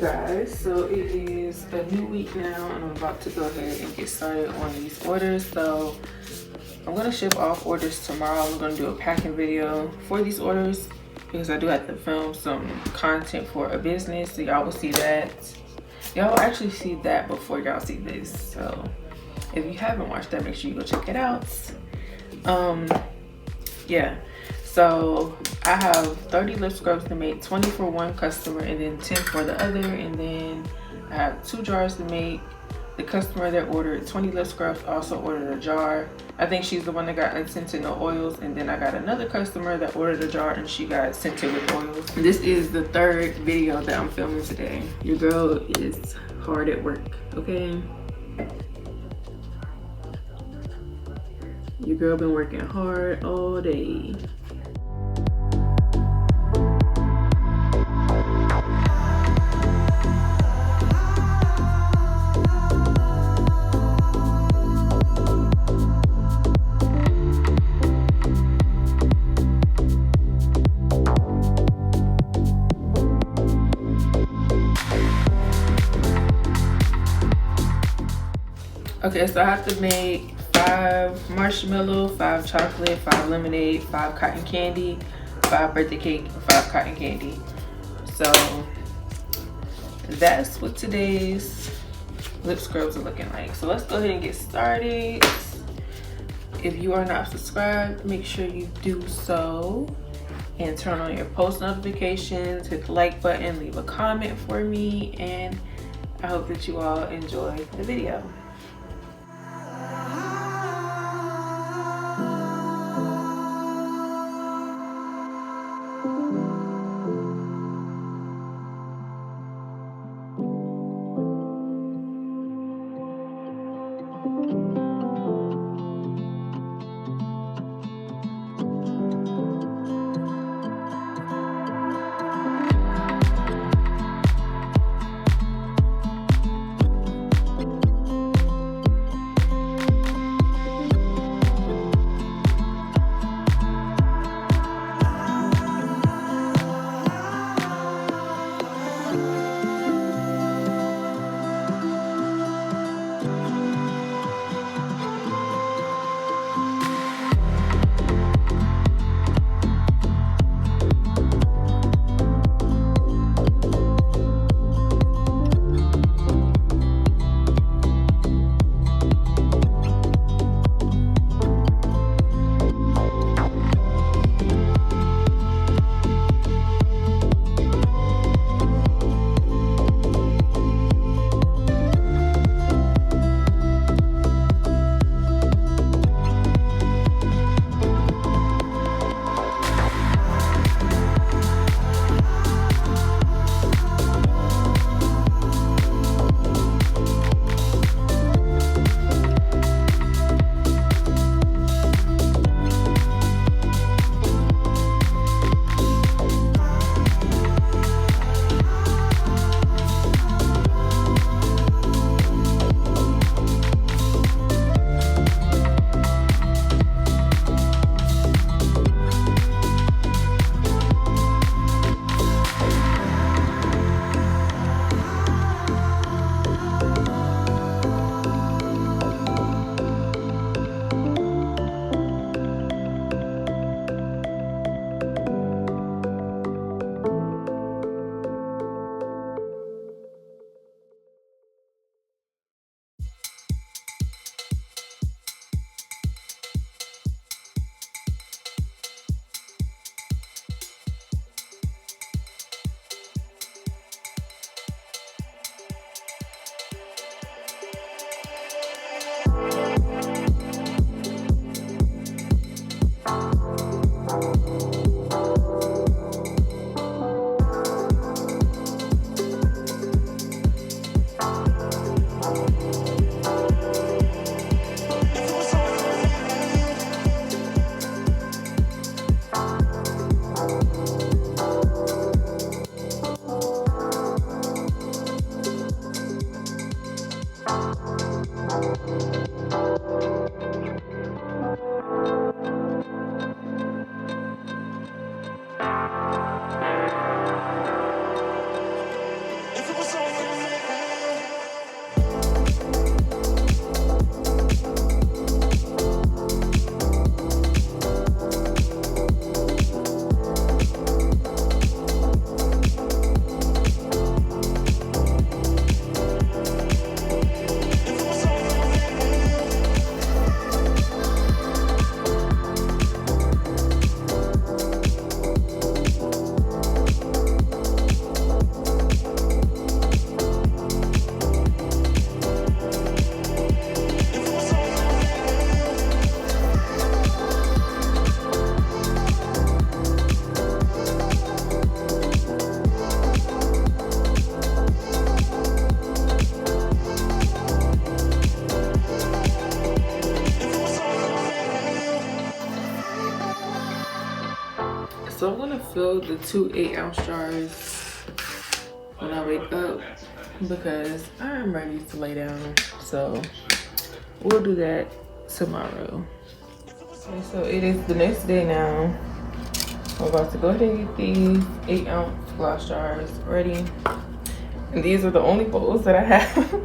guys, so it is a new week now and I'm about to go ahead and get started on these orders. So I'm gonna ship off orders tomorrow. I'm gonna do a packing video for these orders because I do have to film some content for a business, so y'all will see that. Y'all will actually see that before y'all see this, so if you haven't watched that, make sure you go check it out. Yeah, so I have 30 lip scrubs to make, 20 for one customer and then 10 for the other, and then I have 2 jars to make. The customer that ordered 20 lip scrubs also ordered a jar. I think she's the one that got unscented no oils, and then I got another customer that ordered a jar and she got scented with oils. This is the 3rd video that I'm filming today. Your girl is hard at work, okay? Your girl been working hard all day. Okay, so I have to make 5 marshmallow, 5 chocolate, 5 lemonade, 5 cotton candy, 5 birthday cake, 5 cotton candy. So that's what today's lip scrubs are looking like. So let's go ahead and get started. If you are not subscribed, make sure you do so and turn on your post notifications, hit the like button, leave a comment for me, and I hope that you all enjoy the video. So I'm gonna fill the 2 8-ounce jars when I wake up because I'm ready to lay down. So we'll do that tomorrow. Okay, so it is the next day now. I'm about to go ahead and get these 8-ounce glass jars ready. And these are the only bowls that I have.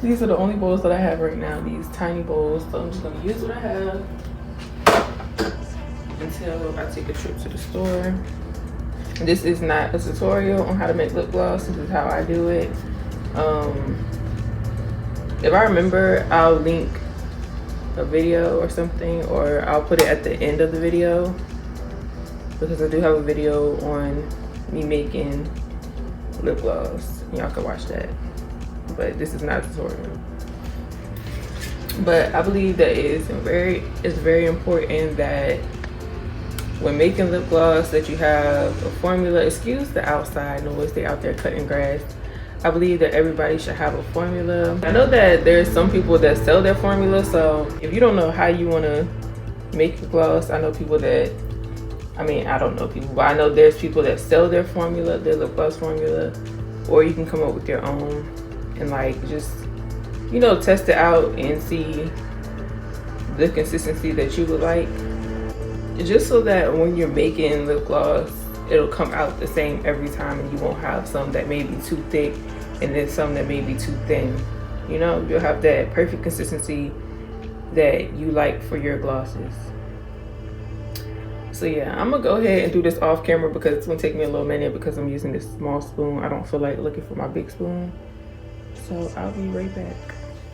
These are the only bowls that I have right now, these tiny bowls. So I'm just gonna use what I have until I take a trip to the store. This is not a tutorial on how to make lip gloss. This is how I do it. If I remember, I'll link a video or something, or I'll put it at the end of the video, because I do have a video on me making lip gloss. Y'all can watch that, but this is not a tutorial. But I believe that it's very important that when making lip gloss that you have a formula. Excuse the outside noise, they out there cutting grass. I believe that everybody should have a formula. I know that there's some people that sell their formula, so if you don't know how you want to make your gloss, I know people that, I don't know people, but I know there's people that sell their formula, their lip gloss formula, or you can come up with your own and like just, you know, test it out and see the consistency that you would like, just so that when you're making lip gloss, it'll come out the same every time, and you won't have some that may be too thick and then some that may be too thin. You know, you'll have that perfect consistency that you like for your glosses. So yeah, I'm gonna go ahead and do this off camera because it's gonna take me a little minute because I'm using this small spoon. I don't feel like looking for my big spoon. So I'll be right back.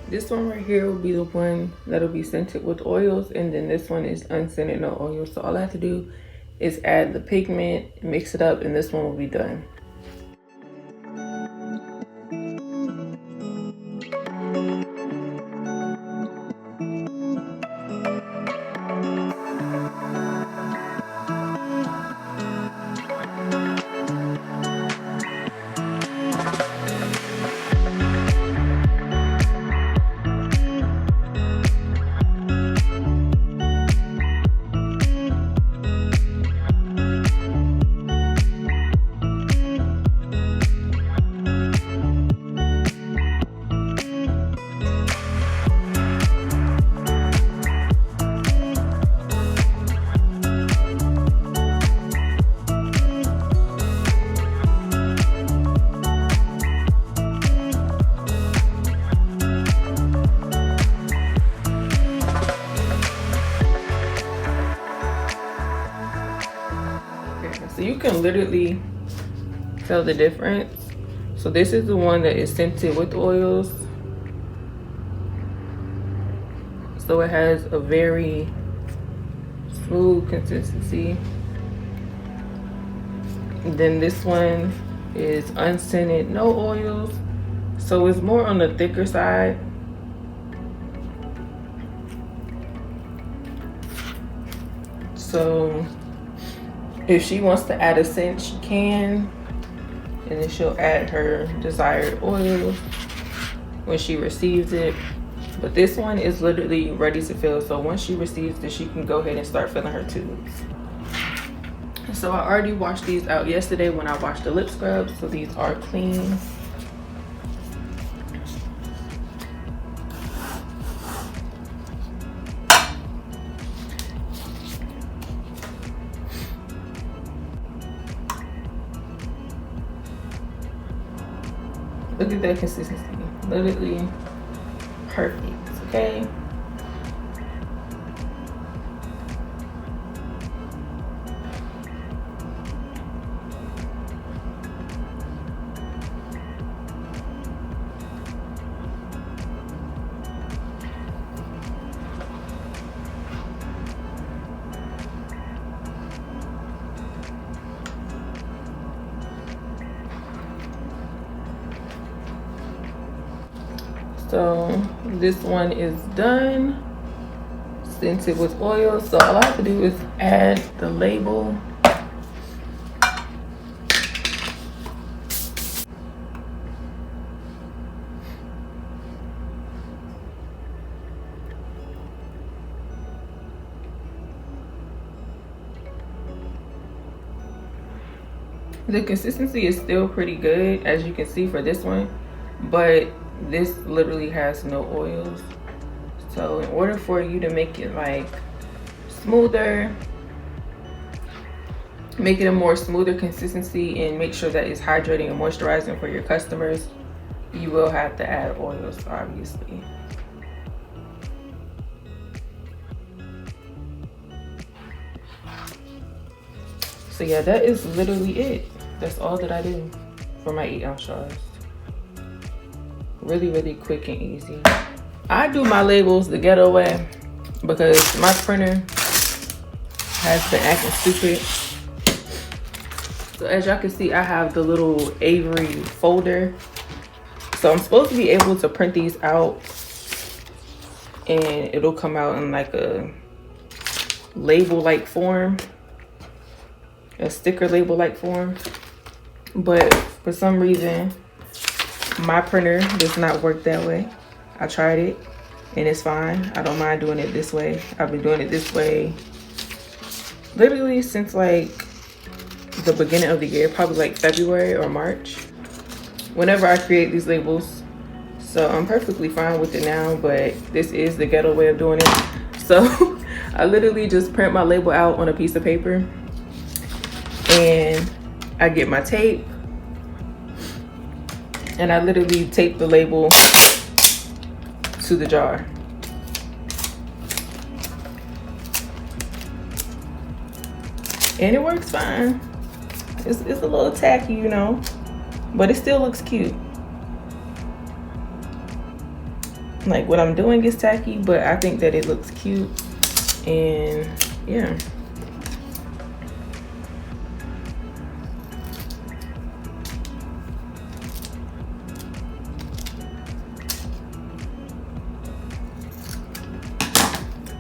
This one right here will be the one that'll be scented with oils, and then this one is unscented, no oils. So all I have to do is add the pigment, mix it up, and this one will be done. So you can literally tell the difference. So this is the one that is scented with oils. So it has a very smooth consistency. And then this one is unscented, no oils. So it's more on the thicker side. So if she wants to add a scent, she can, and then she'll add her desired oil when she receives it. But this one is literally ready to fill, so once she receives it, she can go ahead and start filling her tubes. So I already washed these out yesterday when I washed the lip scrubs, so these are clean. Look at that consistency, literally perfect, okay? So this one is done, scented with oil. So all I have to do is add the label. The consistency is still pretty good, as you can see for this one, but this literally has no oils. So in order for you to make it like smoother, make it a more smoother consistency, and make sure that it's hydrating and moisturizing for your customers, you will have to add oils, obviously. So yeah, that is literally it. That's all that I do for my 8-ounce jars. Really, really quick and easy. I do my labels the ghetto way because my printer has been acting stupid. So as y'all can see, I have the little Avery folder. So I'm supposed to be able to print these out and it'll come out in like a label-like form, a sticker label-like form. But for some reason, my printer does not work that way. I tried it and it's fine. I don't mind doing it this way. I've been doing it this way literally since like the beginning of the year, probably like February or March, whenever I create these labels. So I'm perfectly fine with it now, but this is the ghetto way of doing it. So I literally just print my label out on a piece of paper and I get my tape and I literally tape the label to the jar. And it works fine. It's a little tacky, you know, but it still looks cute. Like what I'm doing is tacky, but I think that it looks cute. And yeah.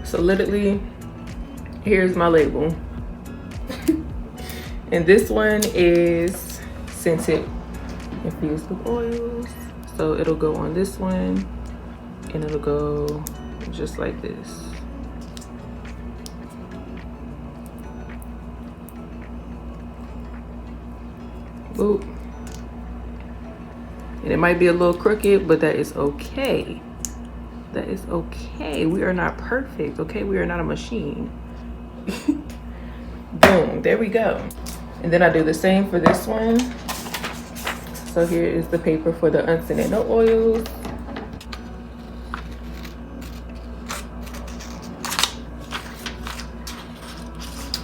So literally, here's my label. And this one is scented infused with oils. So it'll go on this one and it'll go just like this. Boop. And it might be a little crooked, but that is okay. That is okay. We are not perfect, okay? We are not a machine. Boom, there we go. And then I do the same for this one. So here is the paper for the unscented no oils.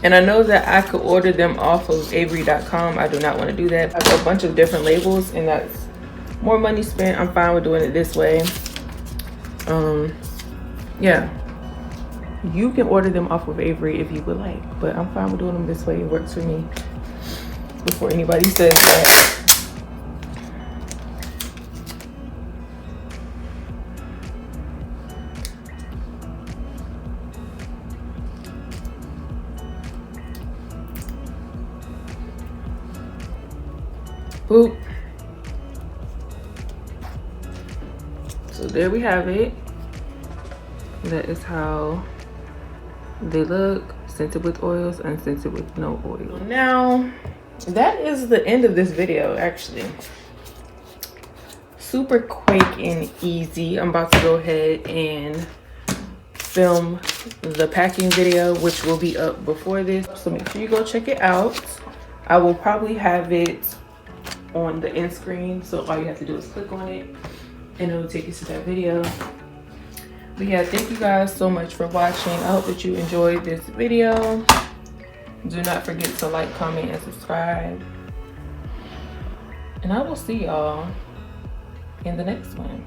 And I know that I could order them off of Avery.com. I do not want to do that. I have a bunch of different labels and that's more money spent. I'm fine with doing it this way. Yeah, you can order them off of Avery if you would like, but I'm fine with doing them this way. It works for me. Before anybody says that. Boop. So there we have it. That is how they look, scented with oils, unscented with no oil. Now, that is the end of this video, actually. Super quick and easy. I'm about to go ahead and film the packing video, which will be up before this. So make sure you go check it out. I will probably have it on the end screen. So all you have to do is click on it and it will take you to that video. But yeah, thank you guys so much for watching. I hope that you enjoyed this video. Do not forget to like, comment, and subscribe. And I will see y'all in the next one.